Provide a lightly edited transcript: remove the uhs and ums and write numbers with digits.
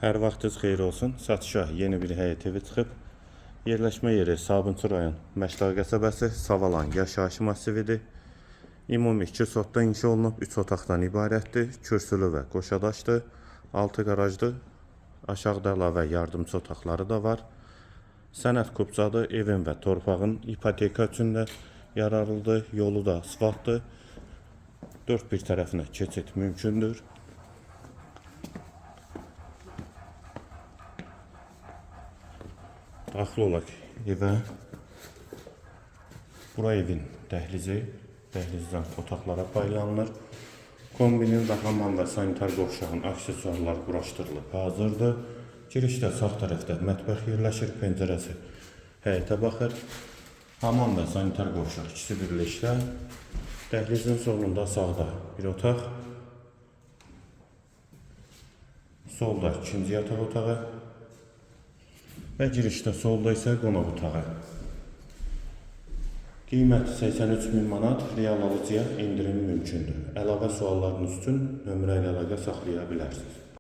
Hər vaxtınız xeyir olsun. Satışa yeni bir həyət evi çıxıb. Yerləşmə yeri Sabunçu rayon Məştaq qəsəbəsi, Savalan yaşayış massividir. Ümumi 2 sotda inşa olunub, 3 otaqdan ibarətdir. Kürsülü və qoşadaşdır. 6 qarajdır. Aşağıda əlavə yardımçı otaqları da var. Sənəd kupçadır. Evin və torpağın ipoteka üçün də yararlıdır. Yolu da asfaltdır. 4 bir tərəfinə keçid mümkündür. Daxil olaq evə. Bura evin dəhlizi. Dəhlizdən otaqlara paylanılır. Kombinin və hamam və sanitar qovşağın aksesuarlar quraşdırılıb hazırdır. Girişdə sağ tərəfdə mətbəx yerləşir, pəncərəsi həyətə baxır. Hamam və sanitar qovşaq ikisi birlikdə. Dəhlizin solunda sağda bir otaq. Solda ikinci yataq otağı. Və girişdə solda isə qonaq otağı. Qiyməti 83.000 manat, real alıcıya indirim mümkündür. Əlavə suallarınız üçün nömrə ilə əlaqə saxlaya bilərsiniz.